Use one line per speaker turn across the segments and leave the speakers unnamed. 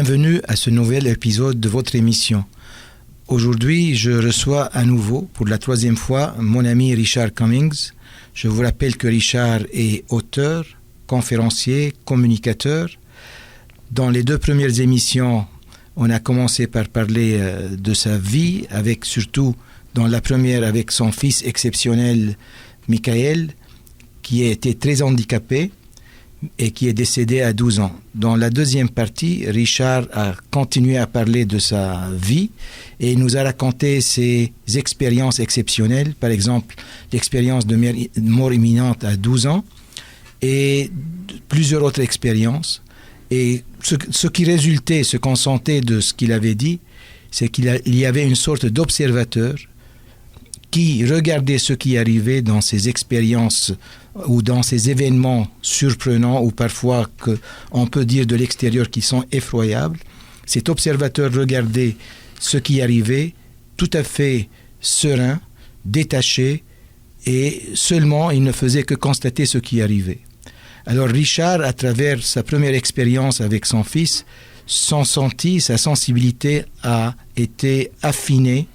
Bienvenue à ce nouvel épisode de votre émission. Aujourd'hui, je reçois à nouveau, pour la 3e fois, mon ami Richard Cummings. Je vous rappelle que Richard est auteur, conférencier, communicateur. Dans les 2 premières émissions, on a commencé par parler de sa vie, avec surtout, dans la première, avec son fils exceptionnel, Michael, qui a été très handicapé et qui est décédé à 12 ans. Dans la 2e partie, Richard a continué à parler de sa vie et nous a raconté ses expériences exceptionnelles, par exemple l'expérience de mort imminente à 12 ans et plusieurs autres expériences. Et ce qui résultait, ce qu'on sentait de ce qu'il avait dit, c'est qu'il y avait une sorte d'observateur qui regardait ce qui arrivait dans ces expériences ou dans ces événements surprenants ou parfois qu'on peut dire de l'extérieur qui sont effroyables. Cet observateur regardait ce qui arrivait tout à fait serein, détaché, et seulement il ne faisait que constater ce qui arrivait. Alors Richard, à travers sa première expérience avec son fils, son senti, sa sensibilité a été affinée,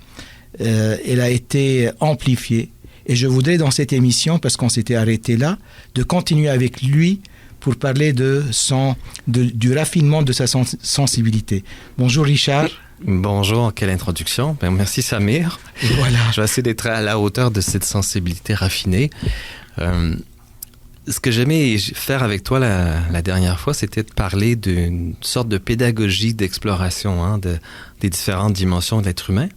elle a été amplifiée. Et je voudrais dans cette émission, parce qu'on s'était arrêté là, de continuer avec lui pour parler du raffinement de sa sensibilité. Bonjour Richard.
Bonjour, quelle introduction. Merci Samir.
Voilà.
Je vais essayer d'être à la hauteur de cette sensibilité raffinée. Ce que j'aimais faire avec toi la dernière fois, c'était de parler d'une sorte de pédagogie d'exploration des différentes dimensions de l'être humain.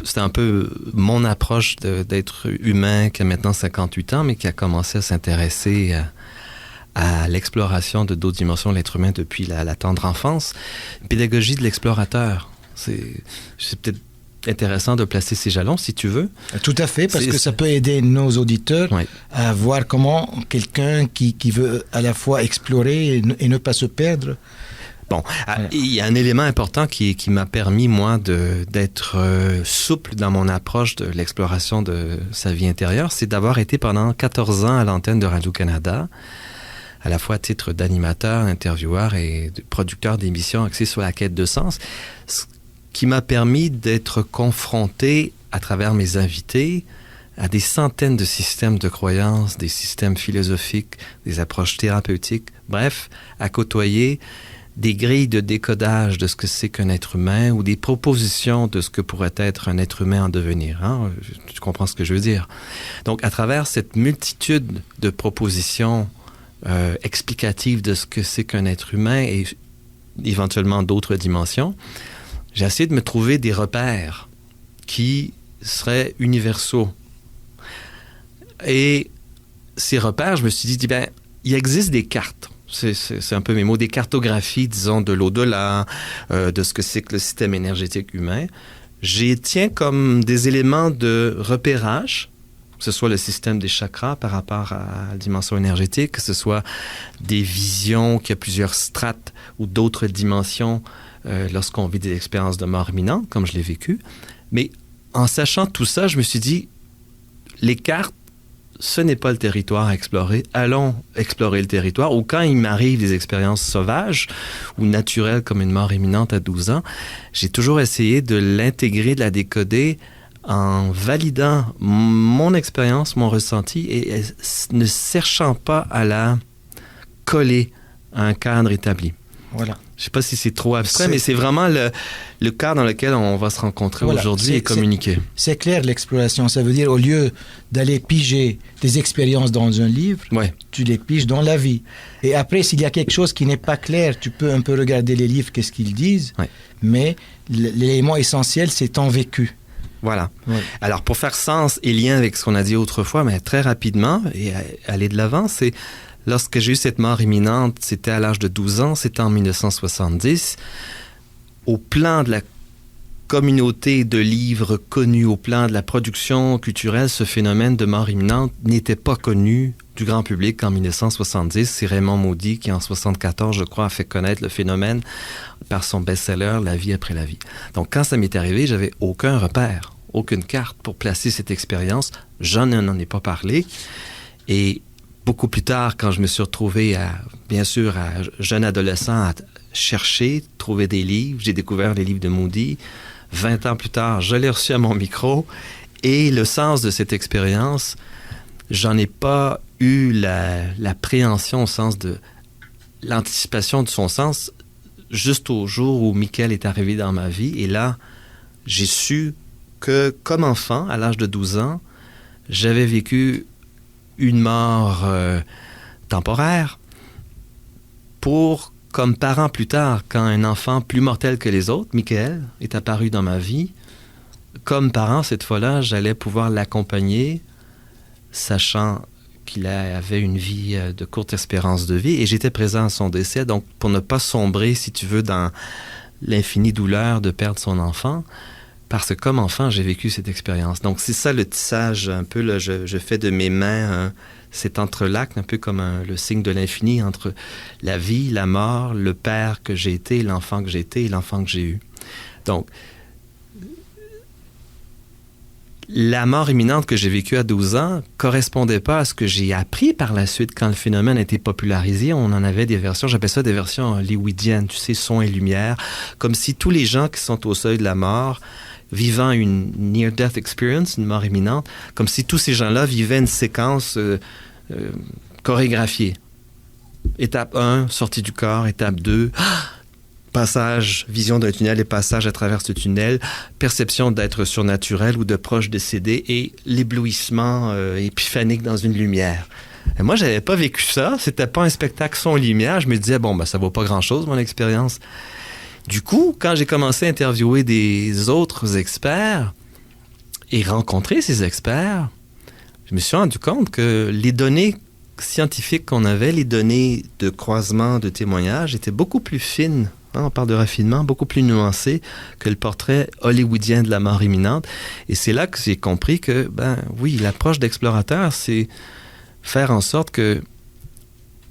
C'était un peu mon approche d'être humain qui a maintenant 58 ans, mais qui a commencé à s'intéresser à l'exploration de d'autres dimensions de l'être humain depuis la tendre enfance. Pédagogie de l'explorateur. C'est peut-être intéressant de placer ces jalons, si tu veux.
Tout à fait, parce que ça peut aider nos auditeurs à voir comment quelqu'un qui veut à la fois explorer et ne pas se perdre.
Bon, il y a un élément important qui m'a permis, moi, d'être souple dans mon approche de l'exploration de sa vie intérieure, c'est d'avoir été pendant 14 ans à l'antenne de Radio-Canada, à la fois à titre d'animateur, intervieweur et de producteur d'émissions axées sur la quête de sens, ce qui m'a permis d'être confronté, à travers mes invités, à des centaines de systèmes de croyances, des systèmes philosophiques, des approches thérapeutiques, bref, à côtoyer des grilles de décodage de ce que c'est qu'un être humain ou des propositions de ce que pourrait être un être humain en devenir. Tu comprends ce que je veux dire? Donc, à travers cette multitude de propositions explicatives de ce que c'est qu'un être humain et éventuellement d'autres dimensions, j'ai essayé de me trouver des repères qui seraient universaux. Et ces repères, je me suis dit, il existe des cartes. C'est un peu mes mots, des cartographies, disons, de l'au-delà, de ce que c'est que le système énergétique humain. J'y tiens comme des éléments de repérage, que ce soit le système des chakras par rapport à la dimension énergétique, que ce soit des visions, qu'il y a plusieurs strates ou d'autres dimensions lorsqu'on vit des expériences de mort imminente, comme je l'ai vécu. Mais en sachant tout ça, je me suis dit, les cartes, ce n'est pas le territoire à explorer. Allons explorer le territoire. Ou quand il m'arrive des expériences sauvages ou naturelles comme une mort imminente à 12 ans, j'ai toujours essayé de l'intégrer, de la décoder en validant mon expérience, mon ressenti et ne cherchant pas à la coller à un cadre établi.
Voilà.
Je ne sais pas si c'est trop abstrait, mais c'est vraiment le cadre dans lequel on va se rencontrer aujourd'hui et communiquer.
C'est clair, l'exploration. Ça veut dire, au lieu d'aller piger des expériences dans un livre, tu les piges dans la vie. Et après, s'il y a quelque chose qui n'est pas clair, tu peux un peu regarder les livres, qu'est-ce qu'ils disent. Mais l'élément essentiel, c'est ton vécu.
Voilà. Alors, pour faire sens et lien avec ce qu'on a dit autrefois, mais très rapidement, et aller de l'avant, c'est... Lorsque j'ai eu cette mort imminente, c'était à l'âge de 12 ans, c'était en 1970. Au plan de la communauté de livres connus, au plan de la production culturelle, ce phénomène de mort imminente n'était pas connu du grand public en 1970. C'est Raymond Moody qui, en 1974, je crois, a fait connaître le phénomène par son best-seller « La vie après la vie ». Donc, quand ça m'est arrivé, j'avais aucun repère, aucune carte pour placer cette expérience. Je n'en ai pas parlé. Et beaucoup plus tard, quand je me suis retrouvé, bien sûr, jeune adolescent, chercher, trouver des livres. J'ai découvert les livres de Moody. 20 ans plus tard, je l'ai reçu à mon micro. Et le sens de cette expérience, j'en ai pas eu l'appréhension au sens de l'anticipation de son sens juste au jour où Michael est arrivé dans ma vie. Et là, j'ai su que, comme enfant, à l'âge de 12 ans, j'avais vécu une mort temporaire pour, comme parent plus tard, quand un enfant plus mortel que les autres, Michael, est apparu dans ma vie, comme parent, cette fois-là, j'allais pouvoir l'accompagner, sachant qu'il avait une vie de courte espérance de vie, et j'étais présent à son décès, donc pour ne pas sombrer, si tu veux, dans l'infinie douleur de perdre son enfant, parce que comme enfant, j'ai vécu cette expérience. Donc c'est ça le tissage, un peu, là, je fais de mes mains cet entrelac, un peu comme le signe de l'infini entre la vie, la mort, le père que j'ai été, l'enfant que j'ai été et l'enfant que j'ai eu. Donc, la mort imminente que j'ai vécue à 12 ans correspondait pas à ce que j'ai appris par la suite quand le phénomène a été popularisé. On en avait des versions, j'appelle ça des versions hollywoodiennes, tu sais, son et lumière, comme si tous les gens qui sont au seuil de la mort, vivant une near-death experience, une mort imminente, comme si tous ces gens-là vivaient une séquence chorégraphiée. Étape 1, sortie du corps. Étape 2, passage, vision d'un tunnel et passage à travers ce tunnel, perception d'être surnaturel ou de proche décédé et l'éblouissement épiphanique dans une lumière. Et moi, j'avais pas vécu ça. C'était pas un spectacle son lumière. Je me disais, bon, ben, ça vaut pas grand-chose, mon expérience. Du coup, quand j'ai commencé à interviewer des autres experts et rencontrer ces experts, je me suis rendu compte que les données scientifiques qu'on avait, les données de croisement, de témoignages, étaient beaucoup plus fines. On parle de raffinement, beaucoup plus nuancé que le portrait hollywoodien de la mort imminente. Et c'est là que j'ai compris que, ben oui, l'approche d'explorateur, c'est faire en sorte que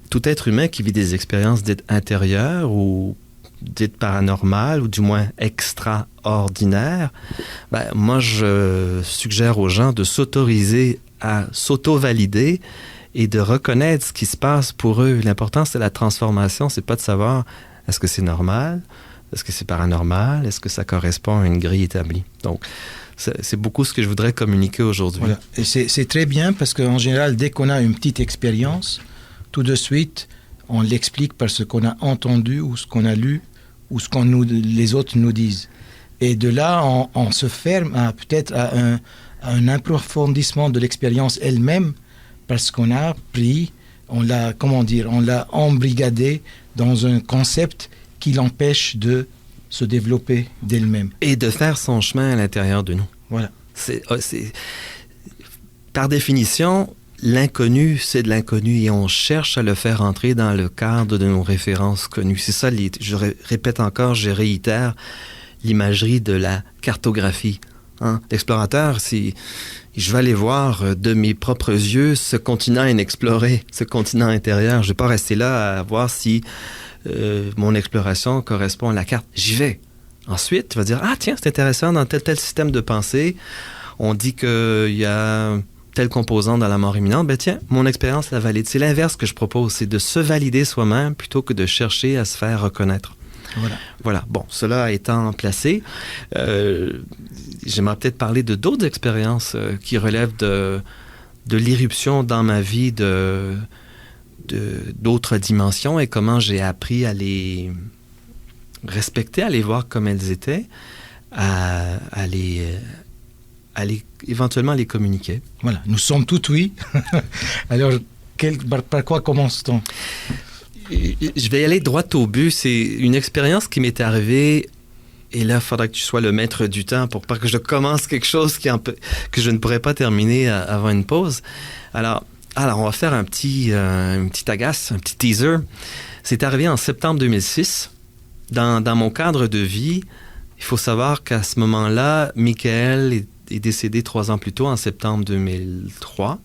tout être humain qui vit des expériences dites intérieures ou dites paranormales ou du moins extraordinaires, ben moi, je suggère aux gens de s'autoriser à s'auto-valider et de reconnaître ce qui se passe pour eux. L'important, c'est la transformation, c'est pas de savoir est-ce que c'est normal, est-ce que c'est paranormal, est-ce que ça correspond à une grille établie. Donc, c'est beaucoup ce que je voudrais communiquer aujourd'hui.
Voilà. Et c'est très bien parce qu'en général, dès qu'on a une petite expérience, tout de suite, on l'explique par ce qu'on a entendu ou ce qu'on a lu ou ce qu'on les autres nous disent. Et de là, on se ferme peut-être à un approfondissement de l'expérience elle-même parce qu'on a pris, on l'a embrigadé dans un concept qui l'empêche de se développer d'elle-même.
Et de faire son chemin à l'intérieur de nous.
Voilà.
Par définition, l'inconnu, c'est de l'inconnu et on cherche à le faire entrer dans le cadre de nos références connues. C'est ça, je répète encore, je réitère l'imagerie de la cartographie. L'explorateur, je vais aller voir de mes propres yeux ce continent inexploré, ce continent intérieur. Je ne vais pas rester là à voir si mon exploration correspond à la carte. J'y vais. Ensuite, tu vas dire, ah tiens, c'est intéressant, dans tel système de pensée, on dit qu'il y a tel composant dans la mort imminente. Ben tiens, mon expérience la valide. C'est l'inverse que je propose, c'est de se valider soi-même plutôt que de chercher à se faire reconnaître. Voilà. Bon, cela étant placé, j'aimerais peut-être parler de d'autres expériences qui relèvent de l'irruption dans ma vie d'autres dimensions et comment j'ai appris à les respecter, à les voir comme elles étaient, à éventuellement les communiquer.
Voilà, nous sommes tout oui. Alors, par quoi commence-t-on?
Je vais y aller droit au but. C'est une expérience qui m'est arrivée et là, il faudra que tu sois le maître du temps pour pas que je commence quelque chose que je ne pourrais pas terminer avant une pause. Alors on va faire un petit agace, un petit teaser. C'est arrivé en septembre 2006. Dans mon cadre de vie, il faut savoir qu'à ce moment-là, Michael est décédé 3 ans plus tôt, en septembre 2003.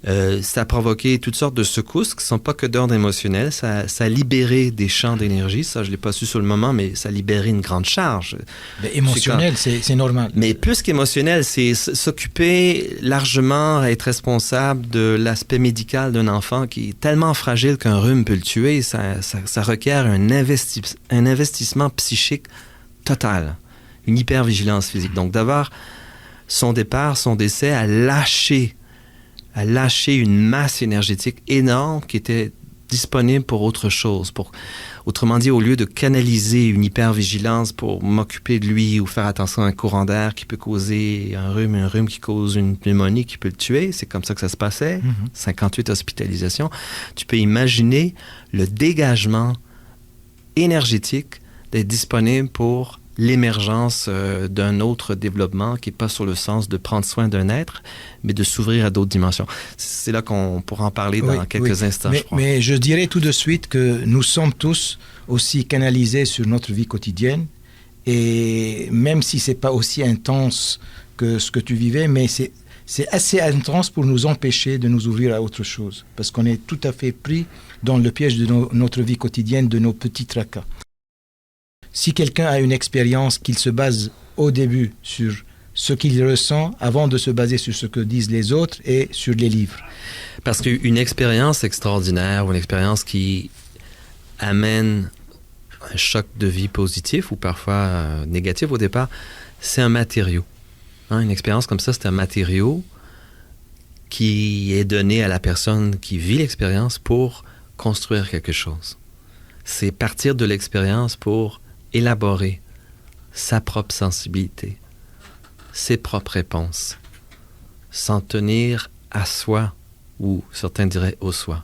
Ça a provoqué toutes sortes de secousses qui ne sont pas que d'ordre émotionnel. Ça a libéré des champs d'énergie. Ça, je ne l'ai pas su sur le moment, mais ça a libéré une grande charge.
Mais émotionnel, c'est normal.
Mais plus qu'émotionnel, c'est s'occuper largement, être responsable de l'aspect médical d'un enfant qui est tellement fragile qu'un rhume peut le tuer. Ça requiert un investissement psychique total, une hypervigilance physique. Donc, d'avoir son décès à lâcher une masse énergétique énorme qui était disponible pour autre chose. Autrement dit, au lieu de canaliser une hypervigilance pour m'occuper de lui ou faire attention à un courant d'air qui peut causer un rhume qui cause une pneumonie qui peut le tuer, c'est comme ça que ça se passait, 58 hospitalisations. Tu peux imaginer le dégagement énergétique d'être disponible pour l'émergence d'un autre développement qui n'est pas sur le sens de prendre soin d'un être, mais de s'ouvrir à d'autres dimensions. C'est là qu'on pourra en parler dans quelques instants, je crois.
Mais je dirais tout de suite que nous sommes tous aussi canalisés sur notre vie quotidienne, et même si ce n'est pas aussi intense que ce que tu vivais, mais c'est assez intense pour nous empêcher de nous ouvrir à autre chose, parce qu'on est tout à fait pris dans le piège de notre vie quotidienne, de nos petits tracas. Si quelqu'un a une expérience, qu'il se base au début sur ce qu'il ressent avant de se baser sur ce que disent les autres et sur les livres.
Parce qu'une expérience extraordinaire ou une expérience qui amène un choc de vie positif ou parfois négatif au départ, c'est un matériau. Une expérience comme ça, c'est un matériau qui est donné à la personne qui vit l'expérience pour construire quelque chose. C'est partir de l'expérience pour élaborer sa propre sensibilité, ses propres réponses, s'en tenir à soi, ou certains diraient au soi.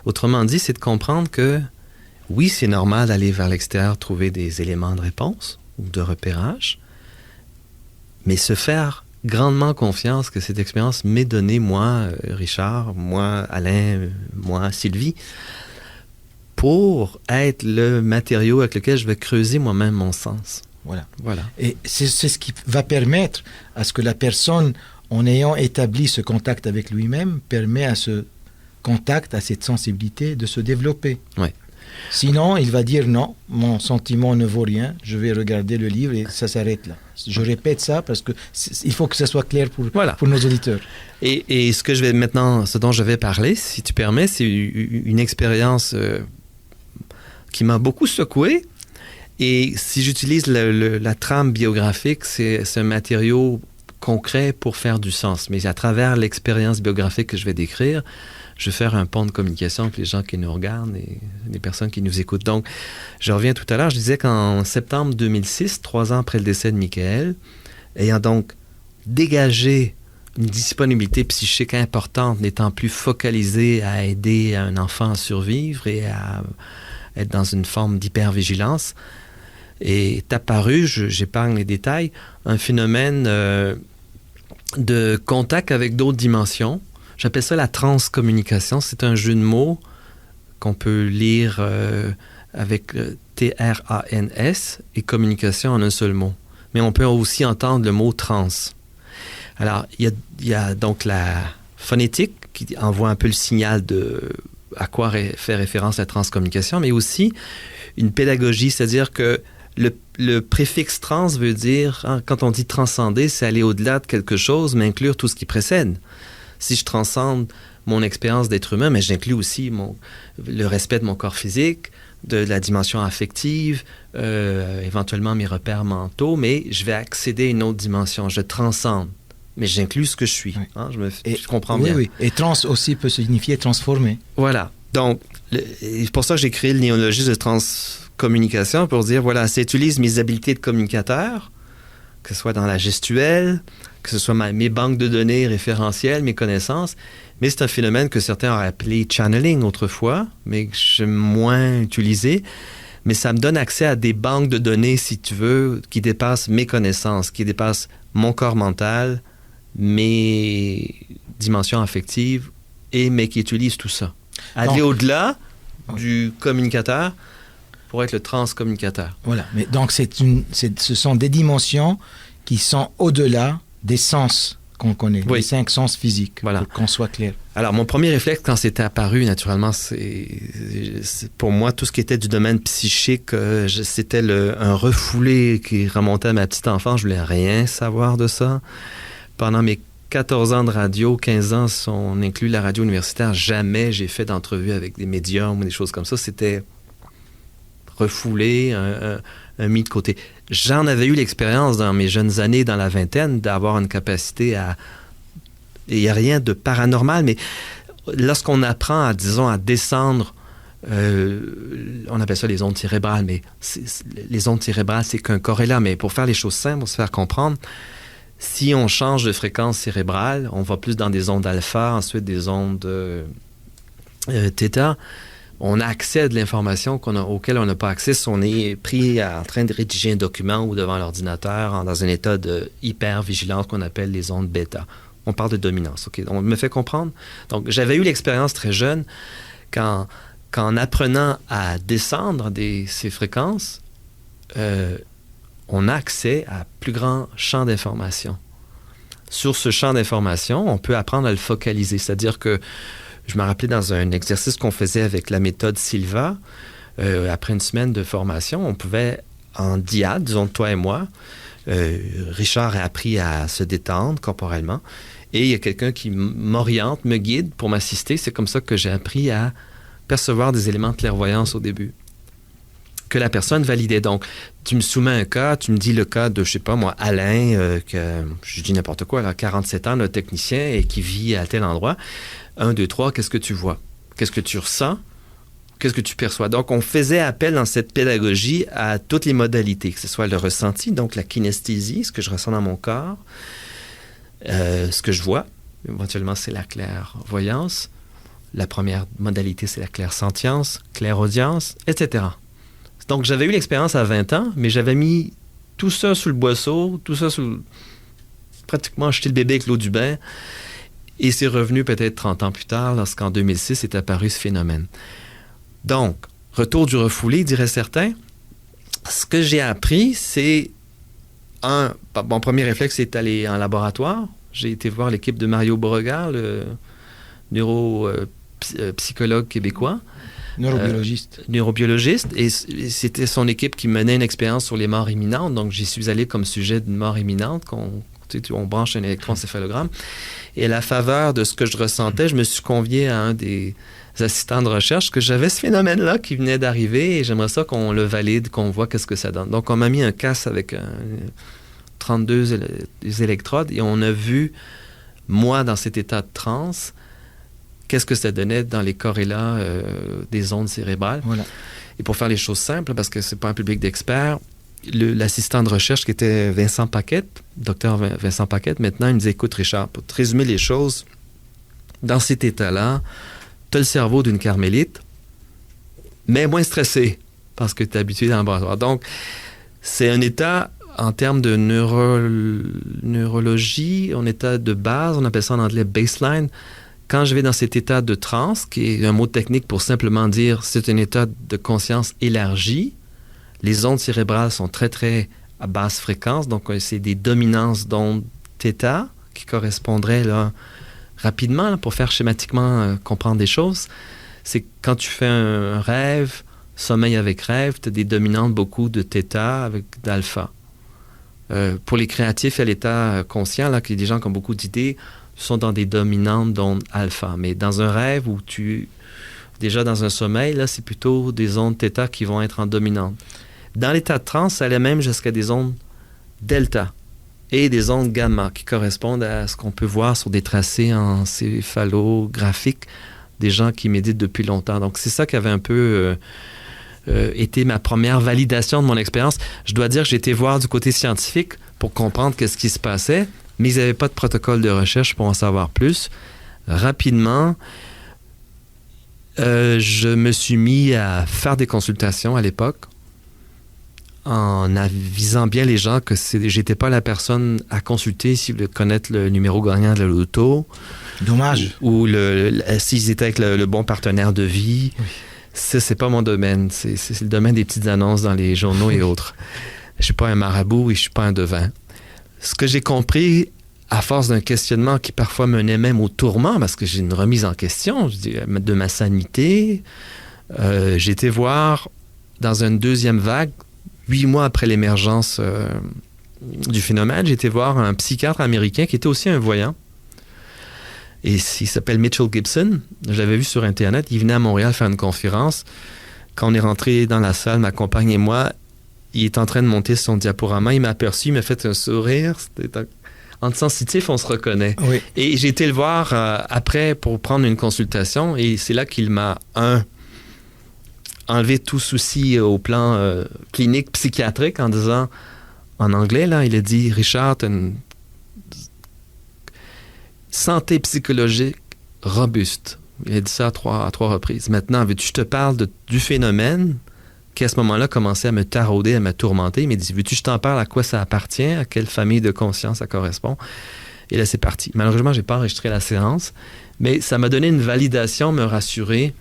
Autrement dit, c'est de comprendre que oui, c'est normal d'aller vers l'extérieur trouver des éléments de réponse ou de repérage, mais se faire grandement confiance que cette expérience m'est donnée, moi, Richard, moi, Alain, moi, Sylvie, pour être le matériau avec lequel je vais creuser moi-même mon sens.
Voilà. Et c'est ce qui va permettre à ce que la personne, en ayant établi ce contact avec lui-même, permet à ce contact, à cette sensibilité de se développer.
Ouais.
Sinon, il va dire non, mon sentiment ne vaut rien, je vais regarder le livre et ça s'arrête là. Je répète ça parce que il faut que ça soit clair pour nos auditeurs.
Et ce dont je vais parler, si tu permets, c'est une expérience qui m'a beaucoup secoué. Et si j'utilise la trame biographique, c'est un matériau concret pour faire du sens. Mais à travers l'expérience biographique que je vais décrire, je vais faire un pont de communication avec les gens qui nous regardent et les personnes qui nous écoutent. Donc, je reviens tout à l'heure, je disais qu'en septembre 2006, 3 ans après le décès de Michael, ayant donc dégagé une disponibilité psychique importante, n'étant plus focalisé à aider un enfant à survivre et à être dans une forme d'hypervigilance, est apparu, j'épargne les détails, un phénomène de contact avec d'autres dimensions. J'appelle ça la transcommunication. C'est un jeu de mots qu'on peut lire avec T-R-A-N-S et communication en un seul mot. Mais on peut aussi entendre le mot trans. Alors, il y a donc la phonétique qui envoie un peu le signal de à quoi fait référence la transcommunication, mais aussi une pédagogie, c'est-à-dire que le préfixe trans veut dire, quand on dit transcender, c'est aller au-delà de quelque chose, mais inclure tout ce qui précède. Si je transcende mon expérience d'être humain, mais j'inclus aussi le respect de mon corps physique, de la dimension affective, éventuellement mes repères mentaux, mais je vais accéder à une autre dimension, je transcende. Mais j'inclus ce que je suis.
Oui.
Je comprends bien.
Oui. Et trans aussi peut signifier transformer.
Voilà. Donc, c'est pour ça que j'ai créé le néologisme de transcommunication, pour dire, voilà, ça utilise mes habiletés de communicateur, que ce soit dans la gestuelle, que ce soit mes banques de données référentielles, mes connaissances. Mais c'est un phénomène que certains auraient appelé channeling autrefois, mais que j'aime moins utiliser. Mais ça me donne accès à des banques de données, si tu veux, qui dépassent mes connaissances, qui dépassent mon corps mental, mes dimensions affectives, mais qui utilisent tout ça. Aller au-delà du communicateur pour être le transcommunicateur.
Voilà. Mais donc, ce sont des dimensions qui sont au-delà des sens qu'on connaît,
Oui.
les 5 sens physiques,
Voilà.
pour qu'on soit clair.
Alors, mon premier réflexe, quand c'était apparu, naturellement, pour moi, tout ce qui était du domaine psychique, c'était un refoulé qui remontait à ma petite enfance. Je voulais rien savoir de ça. Pendant mes 14 ans de radio, 15 ans, si on inclut la radio universitaire, jamais j'ai fait d'entrevue avec des médiums ou des choses comme ça. C'était refoulé, un mis de côté. J'en avais eu l'expérience dans mes jeunes années, dans la vingtaine, d'avoir une capacité à... Il n'y a rien de paranormal, mais lorsqu'on apprend, à descendre, on appelle ça les ondes cérébrales, mais les ondes cérébrales, c'est qu'un corrélat. Mais pour faire les choses simples, pour se faire comprendre, si on change de fréquence cérébrale, on va plus dans des ondes alpha, ensuite des ondes θ. On a accès à de l'information auquel on n'a pas accès si on est pris en train de rédiger un document ou devant l'ordinateur dans un état de hyper-vigilance qu'on appelle les ondes bêta. On parle de dominance. OK? On me fait comprendre? Donc, j'avais eu l'expérience très jeune qu'en apprenant à descendre ces fréquences, on a accès à plus grand champ d'information. Sur ce champ d'information, on peut apprendre à le focaliser. C'est-à-dire que je me rappelais dans un exercice qu'on faisait avec la méthode Silva, après une semaine de formation, on pouvait, en diade, disons toi et moi, Richard a appris à se détendre corporellement et il y a quelqu'un qui m'oriente, me guide pour m'assister. C'est comme ça que j'ai appris à percevoir des éléments de clairvoyance au début, que la personne validait. Donc, tu me soumets un cas, tu me dis le cas de, je sais pas moi, Alain, je dis n'importe quoi, là, 47 ans, le technicien, et qui vit à tel endroit. 1, 2, 3, qu'est-ce que tu vois? Qu'est-ce que tu ressens? Qu'est-ce que tu perçois? Donc, on faisait appel dans cette pédagogie à toutes les modalités, que ce soit le ressenti, donc la kinesthésie, ce que je ressens dans mon corps, ce que je vois. Éventuellement, c'est la clairvoyance. La première modalité, c'est la clairsentience, clairaudience, etc. Donc, j'avais eu l'expérience à 20 ans, mais j'avais mis tout ça sous le boisseau, tout ça pratiquement jeté le bébé avec l'eau du bain. Et c'est revenu peut-être 30 ans plus tard, lorsqu'en 2006 est apparu ce phénomène. Donc, retour du refoulé, diraient certains. Ce que j'ai appris, c'est mon premier réflexe, c'est d'aller en laboratoire. J'ai été voir l'équipe de Mario Beauregard, le neuropsychologue québécois. Neurobiologiste. Et c'était son équipe qui menait une expérience sur les morts imminentes. Donc, j'y suis allé comme sujet d'une mort imminente, on branche un électroencéphalogramme. Et à la faveur de ce que je ressentais, je me suis convié à un des assistants de recherche que j'avais ce phénomène-là qui venait d'arriver et j'aimerais ça qu'on le valide, qu'on voit qu'est-ce que ça donne. Donc, on m'a mis un casque avec 32 électrodes et on a vu, moi, dans cet état de transe, qu'est-ce que ça donnait dans les corrélats des ondes cérébrales. Voilà. Et pour faire les choses simples, parce que c'est pas un public d'experts, l'assistant de recherche qui était Vincent Paquette, docteur Vincent Paquette, maintenant, il me dit, écoute, Richard, pour te résumer les choses, dans cet état-là, tu as le cerveau d'une carmélite, mais moins stressé, parce que tu es habitué dans le laboratoire. Donc, c'est un état, en termes de neurologie, un état de base, on appelle ça en anglais baseline. Quand je vais dans cet état de transe, qui est un mot technique pour simplement dire c'est un état de conscience élargie, les ondes cérébrales sont très, très à basse fréquence, donc c'est des dominances d'ondes θ qui correspondraient là, rapidement, là, pour faire schématiquement comprendre des choses. C'est quand tu fais un rêve, sommeil avec rêve, tu as des dominantes beaucoup de θ avec d'alpha. Pour les créatifs à l'état conscient, là, qui est des gens qui ont beaucoup d'idées, sont dans des dominantes d'ondes alpha. Mais dans un rêve où déjà dans un sommeil, là, c'est plutôt des ondes θ qui vont être en dominante. Dans l'état de transe, ça allait même jusqu'à des ondes delta et des ondes gamma qui correspondent à ce qu'on peut voir sur des tracés encéphalographiques des gens qui méditent depuis longtemps. Donc, c'est ça qui avait un peu été ma première validation de mon expérience. Je dois dire que j'ai été voir du côté scientifique pour comprendre qu'est-ce qui se passait, mais ils n'avaient pas de protocole de recherche pour en savoir plus. Rapidement, je me suis mis à faire des consultations à l'époque en avisant bien les gens que j'étais pas la personne à consulter s'ils voulaient connaître le numéro gagnant de la loto.
Dommage.
Ou s'ils étaient avec le bon partenaire de vie. Oui. Ça, c'est pas mon domaine. C'est le domaine des petites annonces dans les journaux et autres. Je suis pas un marabout et je suis pas un devin. Ce que j'ai compris à force d'un questionnement qui parfois menait même au tourment, parce que j'ai une remise en question de ma sanité, j'ai été voir dans une deuxième vague, 8 mois après l'émergence du phénomène, j'ai été voir un psychiatre américain qui était aussi un voyant. Et il s'appelle Mitchell Gibson. Je l'avais vu sur Internet. Il venait à Montréal faire une conférence. Quand on est rentré dans la salle, ma compagne et moi, il est en train de monter son diaporama. Il m'a aperçu, il m'a fait un sourire. En sensitif, on se reconnaît.
Oui.
Et j'ai été le voir après pour prendre une consultation. Et c'est là qu'il m'a, enlevé tout souci au plan clinique, psychiatrique, en disant, en anglais, là, il a dit, Richard, t'as une santé psychologique robuste. Il a dit ça à trois reprises. Maintenant, veux-tu que je te parle du phénomène qui, à ce moment-là, commençait à me tarauder, à me tourmenter? Il m'a dit, veux-tu que je t'en parle, à quoi ça appartient, à quelle famille de conscience ça correspond? Et là, c'est parti. Malheureusement, je n'ai pas enregistré la séance, mais ça m'a donné une validation, me rassurer,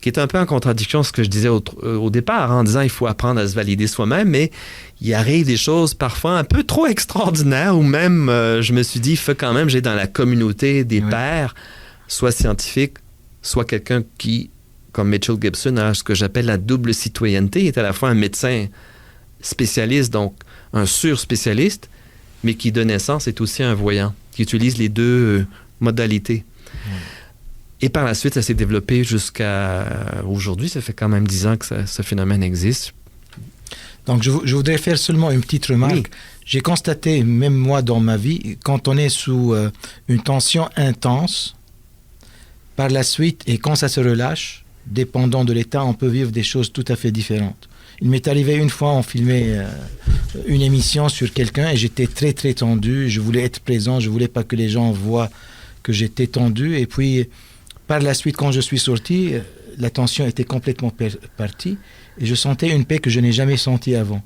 qui est un peu en contradiction avec ce que je disais au départ, en disant il faut apprendre à se valider soi-même, mais il arrive des choses parfois un peu trop extraordinaires, ou même, je me suis dit, il faut quand même, j'ai dans la communauté des pairs, soit scientifique, soit quelqu'un qui, comme Mitchell Gibson, a ce que j'appelle la double citoyenneté, il est à la fois un médecin spécialiste, donc un sur-spécialiste, mais qui de naissance est aussi un voyant, qui utilise les deux modalités. Et par la suite, ça s'est développé jusqu'à aujourd'hui. Ça fait quand même 10 ans que ce phénomène existe.
Donc, je voudrais faire seulement une petite remarque. Oui. J'ai constaté, même moi dans ma vie, quand on est sous une tension intense, par la suite, et quand ça se relâche, dépendant de l'état, on peut vivre des choses tout à fait différentes. Il m'est arrivé une fois, on filmait une émission sur quelqu'un et j'étais très, très tendu. Je voulais être présent, je ne voulais pas que les gens voient que j'étais tendu. Et puis, par la suite, quand je suis sorti, la tension était complètement partie et je sentais une paix que je n'ai jamais sentie avant.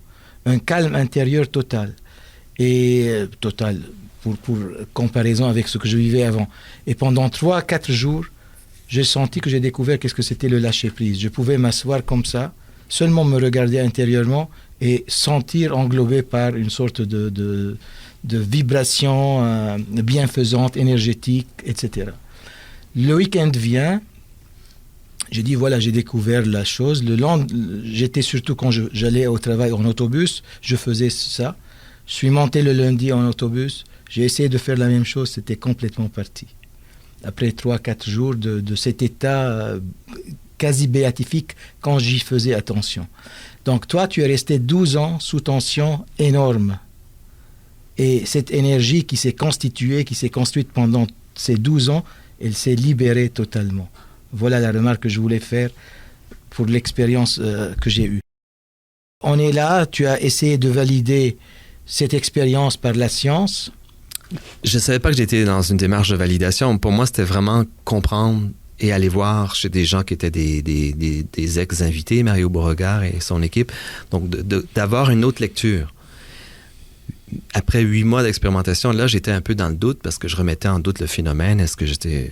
Un calme intérieur total. Et total, pour comparaison avec ce que je vivais avant. Et pendant 3-4 jours, j'ai senti que j'ai découvert qu'est-ce que c'était le lâcher-prise. Je pouvais m'asseoir comme ça, seulement me regarder intérieurement et sentir englobé par une sorte de vibration bienfaisante, énergétique, etc. Le week-end vient, j'ai dit voilà, j'ai découvert la chose. J'étais surtout quand j'allais au travail en autobus, je faisais ça. Je suis monté le lundi en autobus, j'ai essayé de faire la même chose, c'était complètement parti. Après 3-4 jours de cet état quasi béatifique quand j'y faisais attention. Donc toi, tu es resté 12 ans sous tension énorme. Et cette énergie qui s'est constituée, qui s'est construite pendant ces 12 ans, elle s'est libérée totalement. Voilà la remarque que je voulais faire pour l'expérience que j'ai eue. On est là, tu as essayé de valider cette expérience par la science.
Je ne savais pas que j'étais dans une démarche de validation. Pour moi, c'était vraiment comprendre et aller voir chez des gens qui étaient des ex-invités, Mario Beauregard et son équipe, donc d'avoir une autre lecture. Après 8 mois d'expérimentation, là, j'étais un peu dans le doute parce que je remettais en doute le phénomène. Est-ce que j'étais...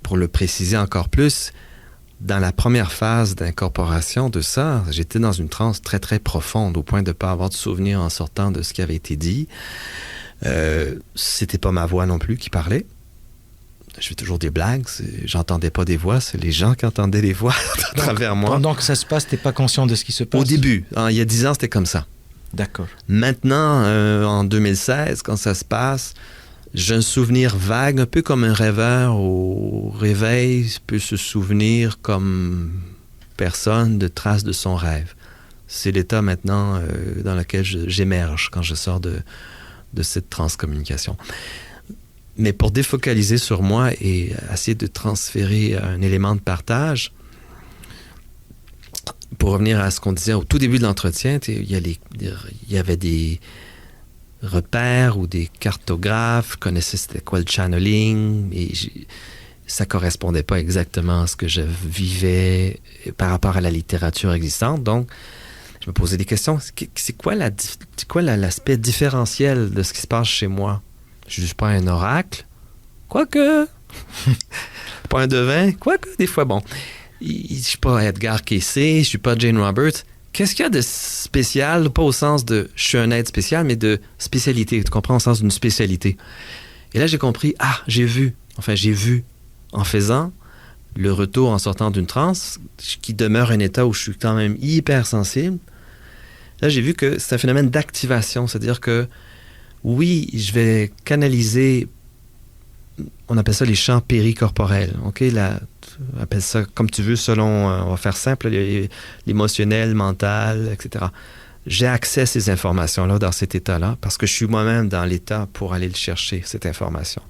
pour le préciser encore plus, dans la première phase d'incorporation de ça, j'étais dans une transe très, très profonde, au point de ne pas avoir de souvenir en sortant de ce qui avait été dit. C'était pas ma voix non plus qui parlait. Je fais toujours des blagues. J'entendais pas des voix, c'est les gens qui entendaient les voix à travers moi.
Pendant que ça se passe, t'es pas conscient de ce qui se passe?
Au début. Il y a 10 ans, c'était comme ça.
D'accord.
Maintenant, en 2016, quand ça se passe, j'ai un souvenir vague, un peu comme un rêveur au réveil peut se souvenir comme personne de traces de son rêve. C'est l'état maintenant dans lequel j'émerge quand je sors de cette transcommunication. Mais pour défocaliser sur moi et essayer de transférer un élément de partage, pour revenir à ce qu'on disait au tout début de l'entretien, il y avait des repères ou des cartographes, connaissaient c'était quoi le channeling, et ça correspondait pas exactement à ce que je vivais par rapport à la littérature existante. Donc, je me posais des questions. C'est quoi l'aspect différentiel de ce qui se passe chez moi? Je ne suis pas un oracle, quoique. Pas un devin, quoique, des fois, bon. Je ne suis pas Edgar Cayce, je ne suis pas Jane Roberts. qu'est-ce qu'il y a de spécial, pas au sens de je suis un être spécial, mais de spécialité. Tu comprends, au sens d'une spécialité. Et là, j'ai compris, j'ai vu en faisant le retour en sortant d'une transe, qui demeure un état où je suis quand même hyper sensible. Là, j'ai vu que c'est un phénomène d'activation, c'est-à-dire que oui, je vais canaliser, on appelle ça les champs péricorporels, OK? On appelle ça comme tu veux, selon, on va faire simple, l'émotionnel, mental, etc. J'ai accès à ces informations-là dans cet état-là parce que je suis moi-même dans l'état pour aller le chercher, cette information.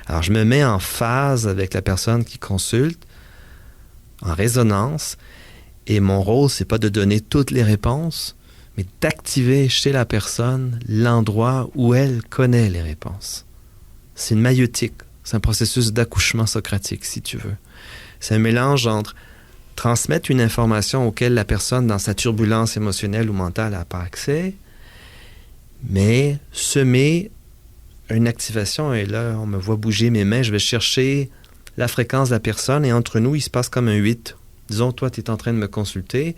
Alors, je me mets en phase avec la personne qui consulte, en résonance, et mon rôle, c'est pas de donner toutes les réponses, mais d'activer chez la personne l'endroit où elle connaît les réponses. C'est une maïeutique, c'est un processus d'accouchement socratique, si tu veux. C'est un mélange entre transmettre une information auquel la personne, dans sa turbulence émotionnelle ou mentale, n'a pas accès, mais semer une activation, et là, on me voit bouger mes mains, je vais chercher la fréquence de la personne, et entre nous, il se passe comme un 8. Disons, toi, tu es en train de me consulter.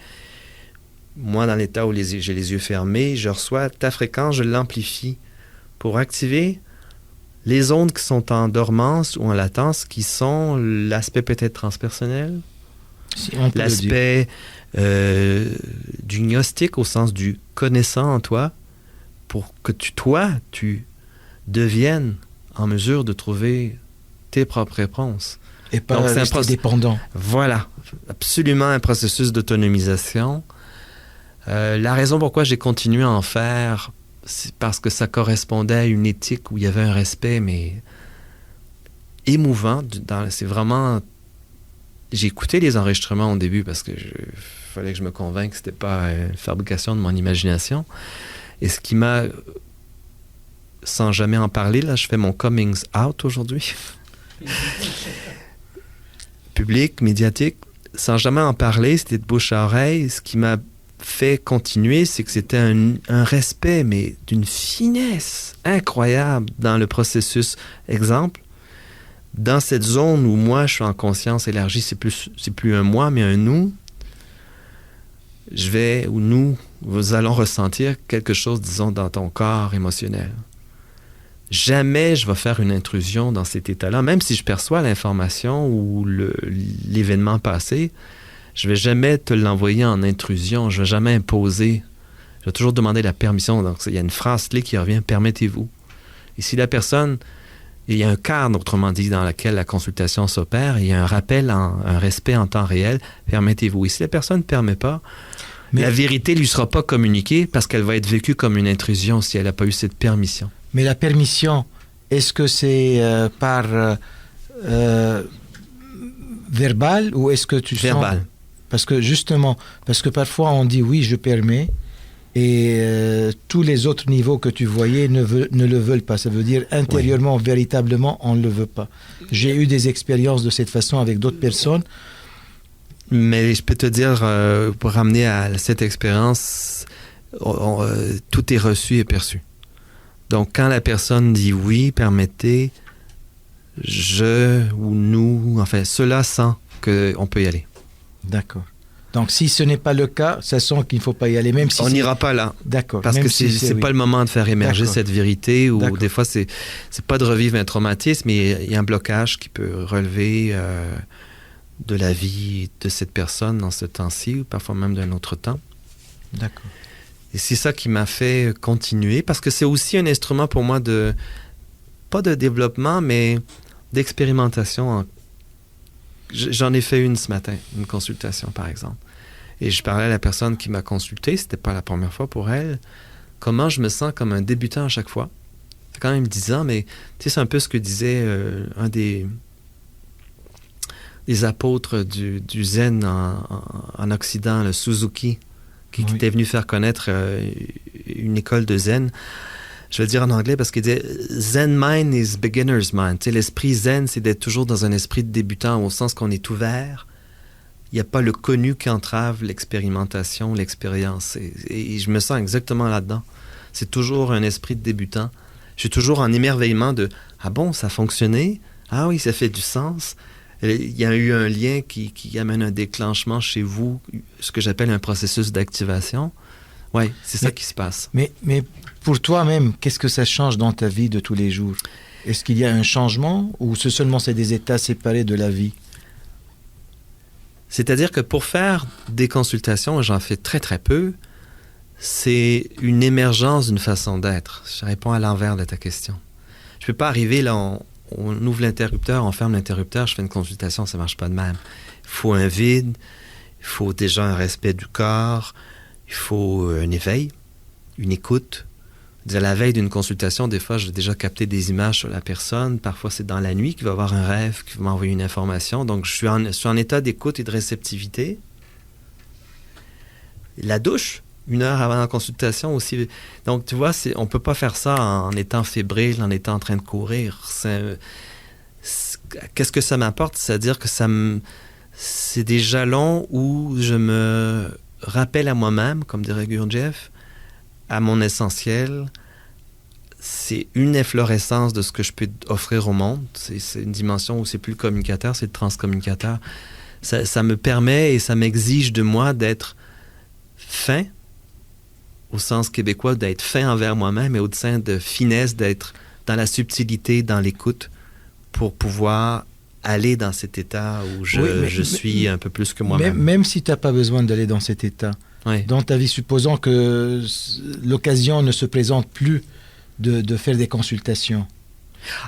Moi, dans l'état où j'ai les yeux fermés, je reçois ta fréquence, je l'amplifie pour activer les ondes qui sont en dormance ou en latence, qui sont l'aspect peut-être transpersonnel,
si on peut
l'aspect du gnostique au sens du connaissant en toi, pour que tu deviennes en mesure de trouver tes propres réponses.
Et pas rester dépendant.
Voilà, absolument un processus d'autonomisation. La raison pourquoi j'ai continué à en faire, c'est parce que ça correspondait à une éthique où il y avait un respect, mais émouvant. C'est vraiment... J'ai écouté les enregistrements au début parce que fallait que je me convainque que c'était pas une fabrication de mon imagination. Et ce qui m'a... Sans jamais en parler, là, je fais mon coming out aujourd'hui. Public, médiatique. Sans jamais en parler, c'était de bouche à oreille. Ce qui m'a fait continuer, c'est que c'était un respect, mais d'une finesse incroyable dans le processus. Exemple, dans cette zone où moi, je suis en conscience élargie, c'est plus un moi, mais un nous, nous allons ressentir quelque chose, disons, dans ton corps émotionnel. Jamais je vais faire une intrusion dans cet état-là, même si je perçois l'information ou l'événement passé, je ne vais jamais te l'envoyer en intrusion, je ne vais jamais imposer. Je vais toujours demander la permission. Donc, il y a une phrase clé qui revient, « Permettez-vous ». Et si la personne, il y a un cadre, autrement dit, dans lequel la consultation s'opère, il y a un rappel, un respect en temps réel, « Permettez-vous ». Et si la personne ne permet pas, la vérité ne lui sera pas communiquée parce qu'elle va être vécue comme une intrusion si elle n'a pas eu cette permission.
Mais la permission, est-ce que c'est par verbal ou est-ce que tu
verbal.
Sens... Parce que parfois on dit oui, je permets, et tous les autres niveaux que tu voyais ne le veulent pas. Ça veut dire intérieurement, véritablement, on ne le veut pas. J'ai eu des expériences de cette façon avec d'autres personnes.
Mais je peux te dire, pour ramener à cette expérience, tout est reçu et perçu. Donc, quand la personne dit oui, permettez, je ou nous, enfin, cela sent qu'on peut y aller.
D'accord. Donc, si ce n'est pas le cas, ça sent qu'il ne faut pas y aller, même si
on n'ira pas là.
D'accord.
Parce que c'est pas le moment de faire émerger cette vérité, ou des fois, c'est pas de revivre un traumatisme, mais il y a un blocage qui peut relever de la vie de cette personne dans ce temps-ci, ou parfois même d'un autre temps.
D'accord.
Et c'est ça qui m'a fait continuer, parce que c'est aussi un instrument pour moi pas de développement, mais d'expérimentation. J'en ai fait une ce matin, une consultation par exemple. Et je parlais à la personne qui m'a consulté, c'était pas la première fois pour elle, comment je me sens comme un débutant à chaque fois. C'est quand même 10 ans, mais tu sais, c'est un peu ce que disait un des apôtres du zen en Occident, le Suzuki, qui était venu faire connaître une école de zen. Je vais le dire en anglais parce qu'il dit « Zen mind is beginner's mind ». Tu sais, l'esprit zen, c'est d'être toujours dans un esprit de débutant, au sens qu'on est ouvert. Il n'y a pas le connu qui entrave l'expérimentation, l'expérience. Et je me sens exactement là-dedans. C'est toujours un esprit de débutant. Je suis toujours en émerveillement de « Ah bon, ça a fonctionné? Ah oui, ça fait du sens. » Il y a eu un lien qui amène un déclenchement chez vous, ce que j'appelle un processus d'activation. Oui, c'est ça qui se passe.
Mais pour toi-même, qu'est-ce que ça change dans ta vie de tous les jours? Est-ce qu'il y a un changement ou c'est des états séparés de la vie?
C'est-à-dire que pour faire des consultations, j'en fais très très peu, c'est une émergence d'une façon d'être. Je réponds à l'envers de ta question. Je ne peux pas arriver là, on ouvre l'interrupteur, on ferme l'interrupteur, je fais une consultation, ça ne marche pas de même. Il faut un vide, il faut déjà un respect du corps, il faut un éveil, une écoute. À la veille d'une consultation, des fois, j'ai déjà capté des images sur la personne. Parfois, c'est dans la nuit qu'il va avoir un rêve, qu'il va m'envoyer une information. Donc, je suis en état d'écoute et de réceptivité. La douche, 1 heure avant la consultation aussi. Donc, tu vois, on ne peut pas faire ça en étant fébrile, en étant en train de courir. Qu'est-ce que ça m'apporte? C'est-à-dire que c'est des jalons où je me rappelle à moi-même, comme dirait Gurdjieff, à mon essentiel. C'est une efflorescence de ce que je peux offrir au monde. C'est une dimension où c'est plus le communicateur, c'est le transcommunicateur. Ça me permet et ça m'exige de moi d'être fin, au sens québécois, d'être fin envers moi-même, et au sein de finesse, d'être dans la subtilité, dans l'écoute, pour pouvoir aller dans cet état où je suis un peu plus que moi-même.
Même si tu n'as pas besoin d'aller dans cet état, oui. Dans ta vie, supposons que l'occasion ne se présente plus de faire des consultations.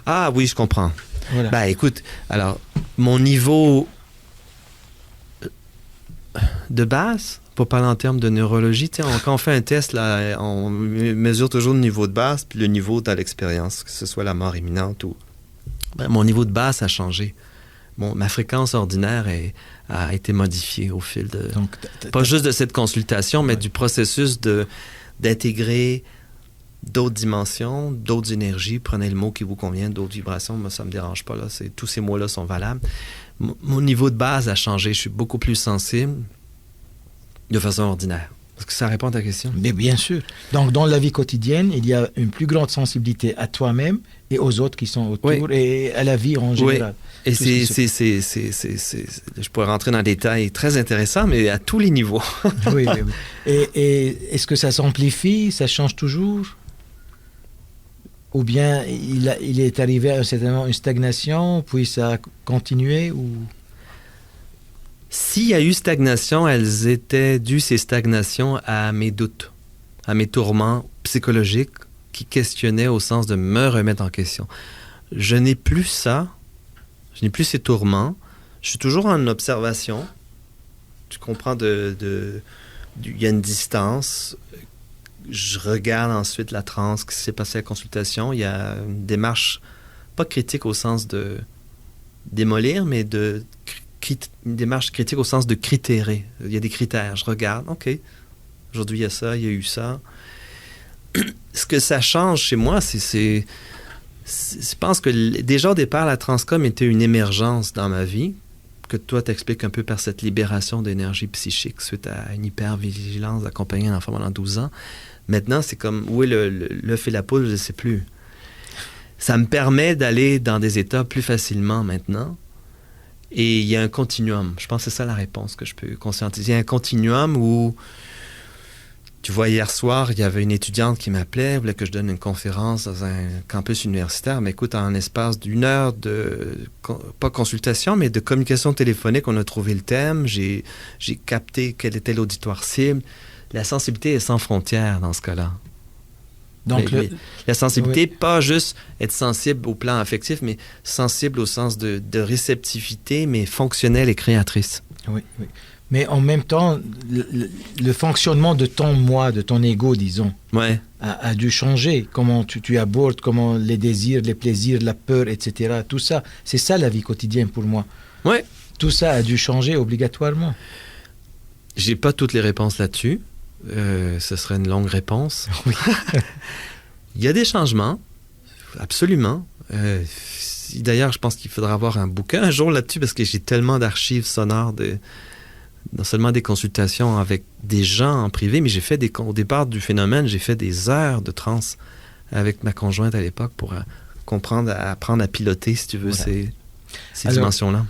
Ah oui, je comprends.
Voilà.
Ben écoute, alors, mon niveau de base, pour parler en termes de neurologie, quand on fait un test, là, on mesure toujours le niveau de base puis le niveau dans l'expérience, que ce soit la mort imminente ou... Ben, mon niveau de base a changé. Ma fréquence ordinaire a été modifiée au fil de... Donc, pas juste de cette consultation, mais du processus d'intégrer d'autres dimensions, d'autres énergies. Prenez le mot qui vous convient, d'autres vibrations. Moi, ça ne me dérange pas. Là. Tous ces mots-là sont valables. Mon niveau de base a changé. Je suis beaucoup plus sensible de façon ordinaire. Est-ce que ça répond à ta question?
Mais bien sûr. Donc, dans la vie quotidienne, il y a une plus grande sensibilité à toi-même et aux autres qui sont autour, oui. Et à la vie en général.
Oui. Et je pourrais rentrer dans des détails très intéressants, mais à tous les niveaux.
Oui. Et est-ce que ça s'amplifie, ça change toujours? Ou bien il est arrivé à un certain moment une stagnation, puis ça a continué ou...
S'il y a eu stagnation, elles étaient dues, ces stagnations, à mes doutes, à mes tourments psychologiques qui questionnaient au sens de me remettre en question. Je n'ai plus ça. Je n'ai plus ces tourments. Je suis toujours en observation. Tu comprends, il y a une distance. Je regarde ensuite la transe, ce qui s'est passé à la consultation. Il y a une démarche, pas critique au sens de démolir, mais une démarche critique au sens de critérer. Il y a des critères. Je regarde, OK, aujourd'hui il y a ça, il y a eu ça. Ce que ça change chez moi, je pense que déjà au départ, la transcom était une émergence dans ma vie, que toi t'expliques un peu par cette libération d'énergie psychique suite à une hypervigilance d'accompagner un enfant pendant 12 ans. Maintenant, c'est comme, oui, l'œuf et la poule, je ne sais plus. Ça me permet d'aller dans des états plus facilement maintenant. Et il y a un continuum. Je pense que c'est ça la réponse que je peux conscientiser. Il y a un continuum où... Tu vois, hier soir, il y avait une étudiante qui m'appelait, voulait que je donne une conférence dans un campus universitaire. Mais écoute, en espace d'1 heure pas consultation, mais de communication téléphonique, on a trouvé le thème. J'ai capté quel était l'auditoire cible. La sensibilité est sans frontières dans ce cas-là. Donc, la sensibilité, oui. Pas juste être sensible au plan affectif, mais sensible au sens de réceptivité, mais fonctionnelle et créatrice.
Oui. Mais en même temps, le fonctionnement de ton moi, de ton ego, disons,
ouais.
a dû changer. Comment tu abordes, comment les désirs, les plaisirs, la peur, etc. Tout ça, c'est ça la vie quotidienne pour moi.
Ouais.
Tout ça a dû changer obligatoirement.
J'ai pas toutes les réponses là-dessus. Ce serait une longue réponse.
Oui.
Il y a des changements, absolument. D'ailleurs, je pense qu'il faudra avoir un bouquin un jour là-dessus parce que j'ai tellement d'archives sonores non seulement des consultations avec des gens en privé, mais j'ai fait au départ du phénomène, j'ai fait des heures de transe avec ma conjointe à l'époque pour apprendre à piloter, si tu veux, voilà. ces dimensions-là.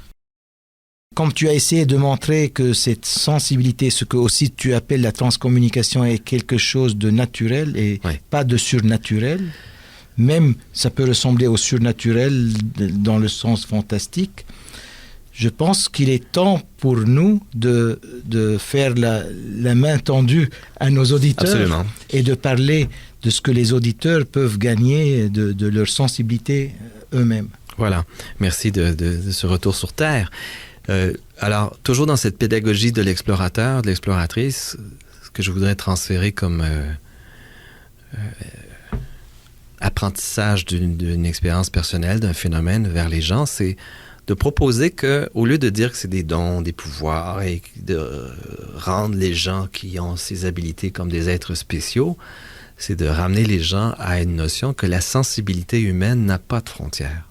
comme tu as essayé de montrer que cette sensibilité, ce que aussi tu appelles la transcommunication, est quelque chose de naturel et pas de surnaturel, même ça peut ressembler au surnaturel dans le sens fantastique, je pense qu'il est temps pour nous de faire la main tendue à nos auditeurs.
Absolument.
Et de parler de ce que les auditeurs peuvent gagner de leur sensibilité eux-mêmes.
Voilà, merci de ce retour sur Terre. Alors, toujours dans cette pédagogie de l'explorateur, de l'exploratrice, ce que je voudrais transférer comme apprentissage d'une expérience personnelle, d'un phénomène vers les gens, c'est de proposer que, au lieu de dire que c'est des dons, des pouvoirs, et de rendre les gens qui ont ces habilités comme des êtres spéciaux, c'est de ramener les gens à une notion que la sensibilité humaine n'a pas de frontières.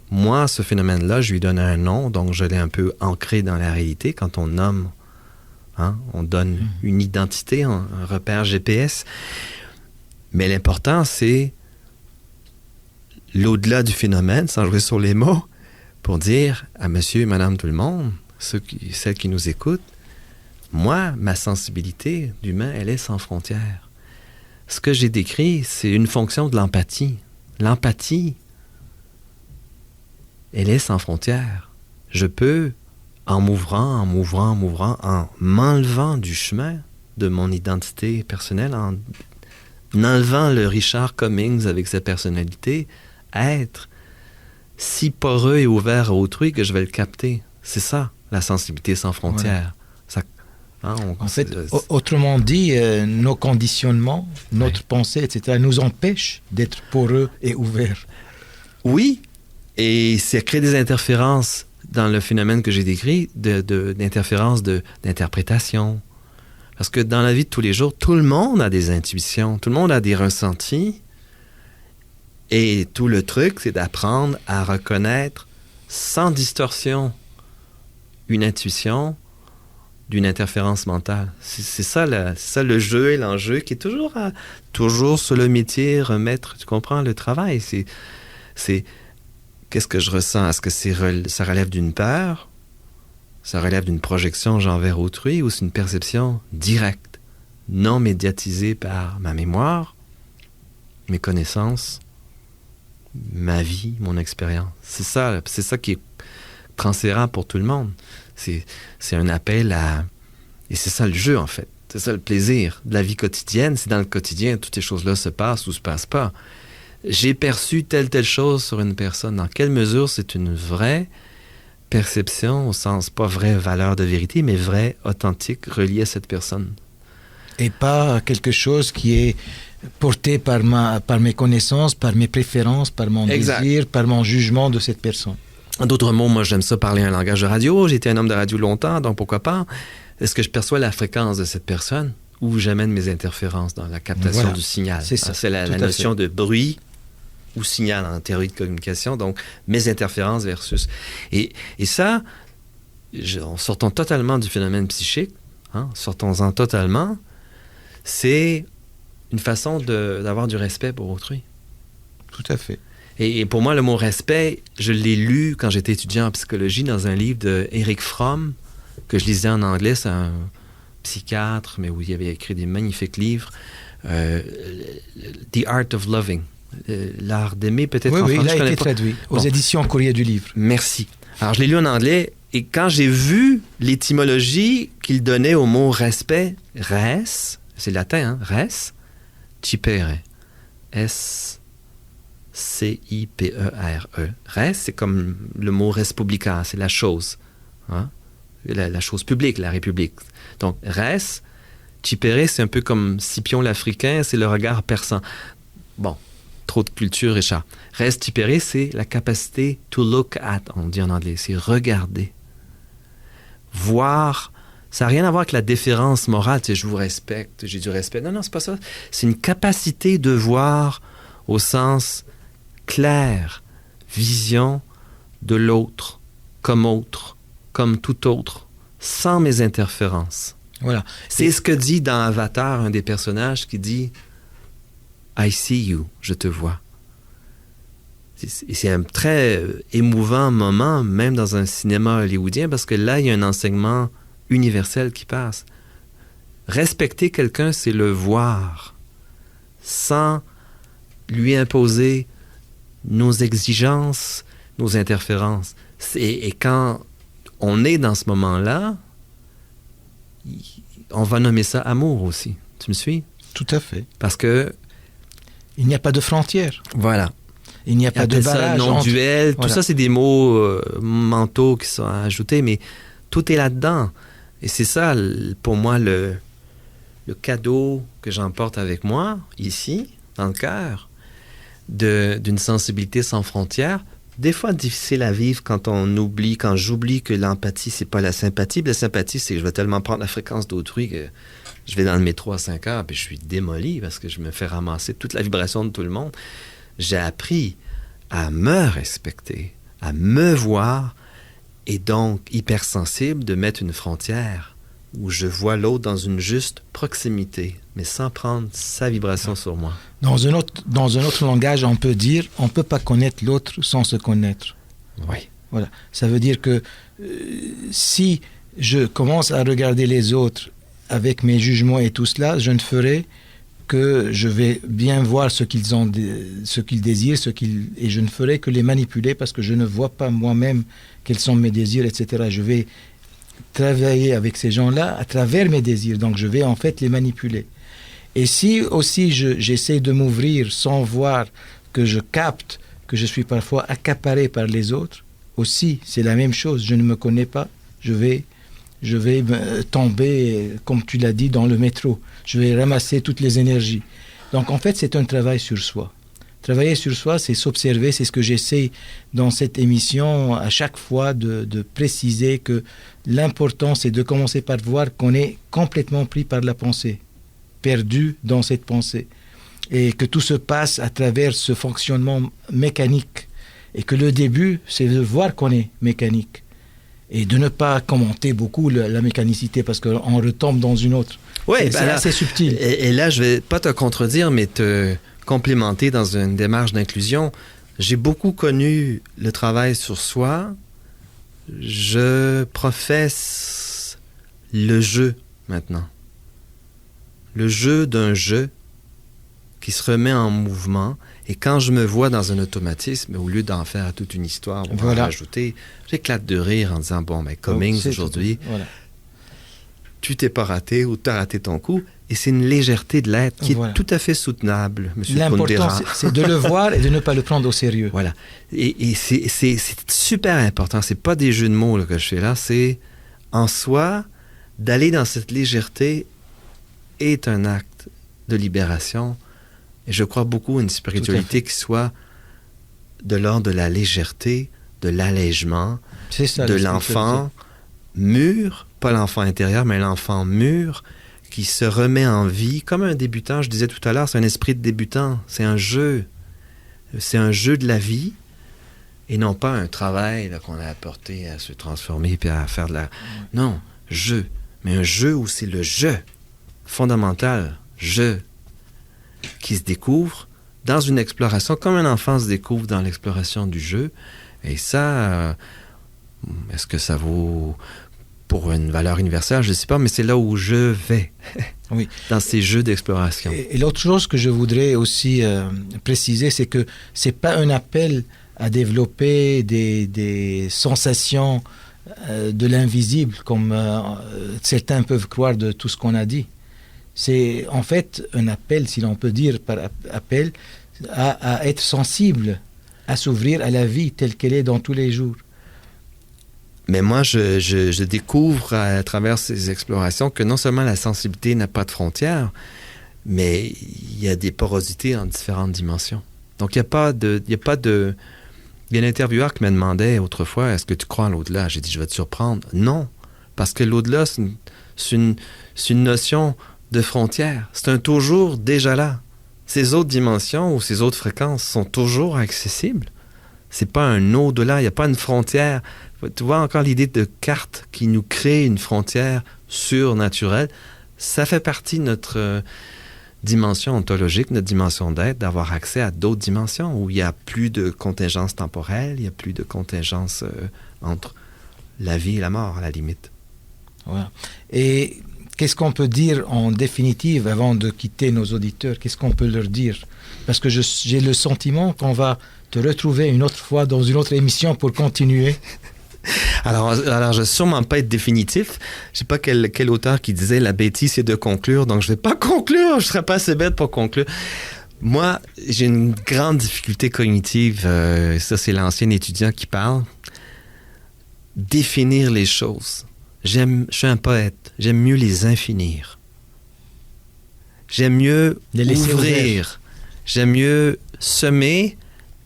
Moi, ce phénomène-là, je lui donne un nom, donc je l'ai un peu ancré dans la réalité. Quand on nomme, on donne une identité, un repère GPS. Mais l'important, c'est l'au-delà du phénomène, sans jouer sur les mots, pour dire à monsieur et madame tout le monde, celles qui nous écoutent, moi, ma sensibilité d'humain, elle est sans frontières. Ce que j'ai décrit, c'est une fonction de l'empathie. L'empathie, elle est sans frontières. Je peux, en m'ouvrant, en m'enlevant du chemin de mon identité personnelle, en enlevant le Richard Cummings avec sa personnalité, être si poreux et ouvert à autrui que je vais le capter. C'est ça, la sensibilité sans frontières.
Voilà. En fait, autrement dit, nos conditionnements, notre pensée, etc., nous empêchent d'être poreux et ouverts.
Oui, et ça crée des interférences dans le phénomène que j'ai décrit, d'interférences d'interprétation. Parce que dans la vie de tous les jours, tout le monde a des intuitions, tout le monde a des ressentis. Et tout le truc, c'est d'apprendre à reconnaître sans distorsion une intuition d'une interférence mentale. C'est ça le jeu et l'enjeu qui est toujours sur le métier, remettre, tu comprends, le travail. C'est qu'est-ce que je ressens? Est-ce que ça relève d'une peur? Ça relève d'une projection envers autrui ou c'est une perception directe, non médiatisée par ma mémoire, mes connaissances, ma vie, mon expérience. C'est ça qui est transférable pour tout le monde. C'est un appel à... Et c'est ça le jeu, en fait. C'est ça le plaisir de la vie quotidienne. C'est dans le quotidien, toutes ces choses-là se passent ou se passent pas. J'ai perçu telle chose sur une personne. Dans quelle mesure c'est une vraie perception, au sens pas vraie valeur de vérité, mais vraie, authentique, reliée à cette personne.
Et pas quelque chose qui est porté par mes connaissances, par mes préférences, par mon désir, par mon jugement de cette personne.
En d'autres mots, moi j'aime ça parler un langage de radio. J'ai été un homme de radio longtemps, donc pourquoi pas? Est-ce que je perçois la fréquence de cette personne ou j'amène mes interférences dans la captation du signal?
C'est ça.
C'est la notion de bruit ou signal en théorie de communication, donc mes interférences versus... Et ça, sortons totalement du phénomène psychique, sortons-en totalement, c'est une façon d'avoir du respect pour autrui.
Tout à fait.
Et pour moi, le mot respect, je l'ai lu quand j'étais étudiant en psychologie dans un livre d'Eric Fromm, que je lisais en anglais. C'est un psychiatre, mais où il avait écrit des magnifiques livres. The Art of Loving. L'art d'aimer, peut-être en
français. Oui, il a été
pas.
traduit aux éditions Courrier du Livre.
Merci. Alors, je l'ai lu en anglais, et quand j'ai vu l'étymologie qu'il donnait au mot respect, res, c'est latin, res, cipere, S-C-I-P-E-R-E. Res, c'est comme le mot res publica, c'est la chose, la chose publique, la République. Donc, res, cipere, c'est un peu comme Scipion l'Africain, c'est le regard perçant. Bon, trop de culture, Richard. Res cipere, c'est la capacité to look at, on dit en anglais, c'est regarder. Voir, ça n'a rien à voir avec la déférence morale, tu sais, je vous respecte, j'ai du respect. Non, c'est pas ça. C'est une capacité de voir au sens clair, vision de l'autre, comme tout autre, sans mes interférences.
Voilà.
C'est ce que dit dans Avatar un des personnages qui dit « I see you, je te vois ». c'est un très émouvant moment, même dans un cinéma hollywoodien, parce que là, il y a un enseignement universel qui passe. Respecter quelqu'un, c'est le voir, sans lui imposer nos exigences, nos interférences. Et quand on est dans ce moment-là, on va nommer ça amour aussi. Tu me suis?
Tout à fait.
Parce que...
il n'y a pas de frontières.
Voilà.
Il n'y a pas de barrage.
Non-duel,
voilà.
Tout ça, c'est des mots mentaux qui sont ajoutés, mais tout est là-dedans. Et c'est ça, pour moi, le cadeau que j'emporte avec moi, ici, dans le cœur, d'une sensibilité sans frontières. Des fois, difficile à vivre quand j'oublie que l'empathie, c'est pas la sympathie. La sympathie, c'est que je vais tellement prendre la fréquence d'autrui que je vais dans le métro à 5 heures, puis je suis démoli parce que je me fais ramasser toute la vibration de tout le monde. J'ai appris à me respecter, à me voir, et donc hypersensible de mettre une frontière où je vois l'autre dans une juste proximité, mais sans prendre sa vibration sur moi.
Dans un autre langage, on peut dire, on ne peut pas connaître l'autre sans se connaître.
Oui.
Voilà. Ça veut dire que si je commence à regarder les autres avec mes jugements et tout cela, je ne ferai que je vais bien voir ce qu'ils désirent, et je ne ferai que les manipuler parce que je ne vois pas moi-même quels sont mes désirs, etc. Je vais travailler avec ces gens-là à travers mes désirs, donc je vais en fait les manipuler. Et si aussi j'essaie de m'ouvrir sans voir que je capte que je suis parfois accaparé par les autres, aussi c'est la même chose, je ne me connais pas, je vais tomber, comme tu l'as dit, dans le métro. Je vais ramasser toutes les énergies. Donc, en fait, c'est un travail sur soi. Travailler sur soi, c'est s'observer. C'est ce que j'essaie dans cette émission à chaque fois de préciser que l'important, c'est de commencer par voir qu'on est complètement pris par la pensée, perdu dans cette pensée. Et que tout se passe à travers ce fonctionnement mécanique. Et que le début, c'est de voir qu'on est mécanique. Et de ne pas commenter beaucoup la mécanicité parce qu'on retombe dans une autre.
Oui,
c'est assez subtil.
Et là, je ne vais pas te contredire, mais te complémenter dans une démarche d'inclusion. J'ai beaucoup connu le travail sur soi. Je professe le jeu maintenant. Le jeu d'un jeu qui se remet en mouvement. Et quand je me vois dans un automatisme, au lieu d'en faire toute une histoire, on va rajouter, j'éclate de rire en disant, bon, mais Cummings, aujourd'hui, tu t'es pas raté ou tu as raté ton coup. Et c'est une légèreté de l'être qui est tout à fait soutenable, M. Kundera.
L'important, c'est de le voir et de ne pas le prendre au sérieux.
Voilà. Et c'est super important. C'est pas des jeux de mots là, que je fais là. C'est, en soi, d'aller dans cette légèreté est un acte de libération. Et je crois beaucoup à une spiritualité qui soit de l'ordre de la légèreté, de l'allègement, de l'enfant mûr, pas l'enfant intérieur, mais l'enfant mûr, qui se remet en vie, comme un débutant, je disais tout à l'heure, c'est un esprit de débutant, c'est un jeu de la vie, et non pas un travail là, qu'on a apporté à se transformer puis à faire de la... Non, jeu, mais un jeu où c'est le jeu fondamental, jeu, qui se découvre dans une exploration, comme un enfant se découvre dans l'exploration du jeu. Et ça, est-ce que ça vaut pour une valeur universelle? Je ne sais pas, mais c'est là où je vais,
oui.
Dans ces jeux d'exploration.
Et l'autre chose que je voudrais aussi préciser, c'est que ce n'est pas un appel à développer des sensations de l'invisible, comme certains peuvent croire de tout ce qu'on a dit. C'est en fait un appel, si l'on peut dire par appel, à être sensible, à s'ouvrir à la vie telle qu'elle est dans tous les jours.
Mais moi, je découvre à travers ces explorations que non seulement la sensibilité n'a pas de frontières, mais il y a des porosités en différentes dimensions. Donc, il y a un intervieweur qui me demandait autrefois, est-ce que tu crois à l'au-delà? J'ai dit, je vais te surprendre. Non, parce que l'au-delà, c'est une notion de frontières. C'est un toujours déjà là. Ces autres dimensions ou ces autres fréquences sont toujours accessibles. C'est pas un au-delà, il n'y a pas une frontière. Tu vois encore l'idée de carte qui nous crée une frontière surnaturelle. Ça fait partie de dimension ontologique, notre dimension d'être, d'avoir accès à d'autres dimensions où il n'y a plus de contingence temporelle, il n'y a plus de contingence entre la vie et la mort, à la limite.
Voilà. Et qu'est-ce qu'on peut dire en définitive avant de quitter nos auditeurs? Qu'est-ce qu'on peut leur dire? Parce que j'ai le sentiment qu'on va te retrouver une autre fois dans une autre émission pour continuer.
Alors, je ne vais sûrement pas être définitif. Je ne sais pas quel auteur qui disait « la bêtise, c'est de conclure », donc je ne vais pas conclure, je ne serais pas assez bête pour conclure. Moi, j'ai une grande difficulté cognitive, ça c'est l'ancien étudiant qui parle. Définir les choses. Je suis un poète, j'aime mieux les infinir. J'aime mieux les ouvrir. J'aime mieux semer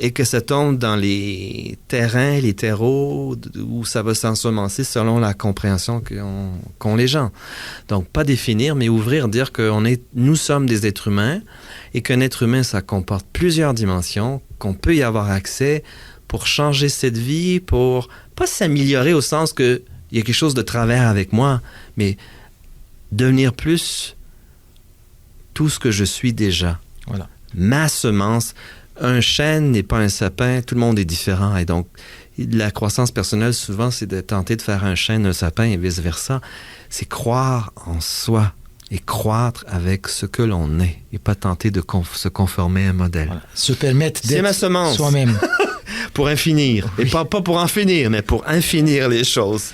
et que ça tombe dans les terrains, les terreaux, où ça va s'ensemencer selon la compréhension qu'ont les gens. Donc, pas définir, mais ouvrir, dire que nous sommes des êtres humains et qu'un être humain, ça comporte plusieurs dimensions, qu'on peut y avoir accès pour changer cette vie, pour pas s'améliorer au sens qu'il y a quelque chose de travers avec moi, mais devenir plus tout ce que je suis déjà.
Voilà.
Ma semence. Un chêne n'est pas un sapin, tout le monde est différent. Et donc, la croissance personnelle, souvent, c'est de tenter de faire un chêne, un sapin et vice-versa. C'est croire en soi et croître avec ce que l'on est et pas tenter de se conformer à un modèle. Voilà.
Se permettre d'être
ma semence.
Soi-même.
Pour infinir. Oui. Et pas pour en finir, mais pour infinir les choses.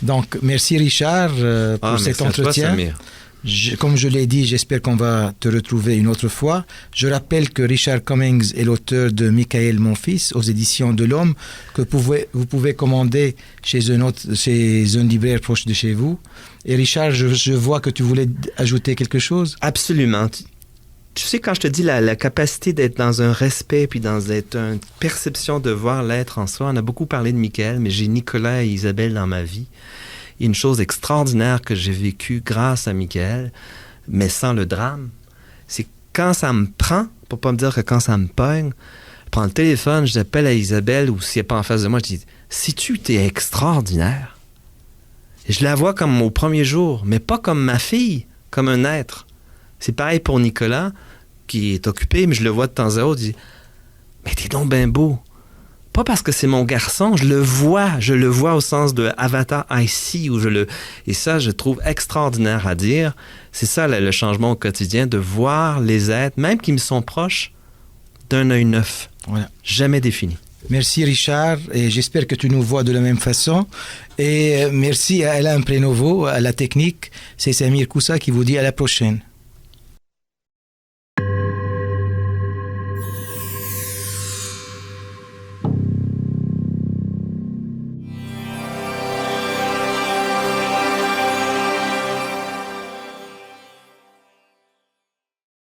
Donc, merci Richard pour cet entretien.
Toi, Samir.
Comme je l'ai dit, j'espère qu'on va te retrouver une autre fois. Je rappelle que Richard Cummings est l'auteur de Michael, mon fils, aux éditions de l'Homme, que vous pouvez commander chez un libraire proche de chez vous. Et Richard, je vois que tu voulais ajouter quelque chose.
Absolument. Tu sais, quand je te dis la capacité d'être dans un respect puis dans une perception de voir l'être en soi, on a beaucoup parlé de Michael, mais j'ai Nicolas et Isabelle dans ma vie. Une chose extraordinaire que j'ai vécue grâce à Michael, mais sans le drame, c'est quand ça me prend, pour pas me dire que quand ça me pogne, je prends le téléphone, j'appelle à Isabelle, ou si elle n'est pas en face de moi, je dis « Si-tu, t'es extraordinaire ». Et je la vois comme au premier jour, mais pas comme ma fille, comme un être. C'est pareil pour Nicolas, qui est occupé, mais je le vois de temps à autre, je dis « Mais t'es donc bien beau ». Pas parce que c'est mon garçon, je le vois au sens de Avatar I see, et ça, je trouve extraordinaire à dire. C'est ça, le changement au quotidien, de voir les êtres, même qui me sont proches, d'un œil neuf, voilà. Jamais défini.
Merci Richard, et j'espère que tu nous vois de la même façon. Et merci à Alain Prénovo, à la technique. C'est Samir Koussa qui vous dit à la prochaine.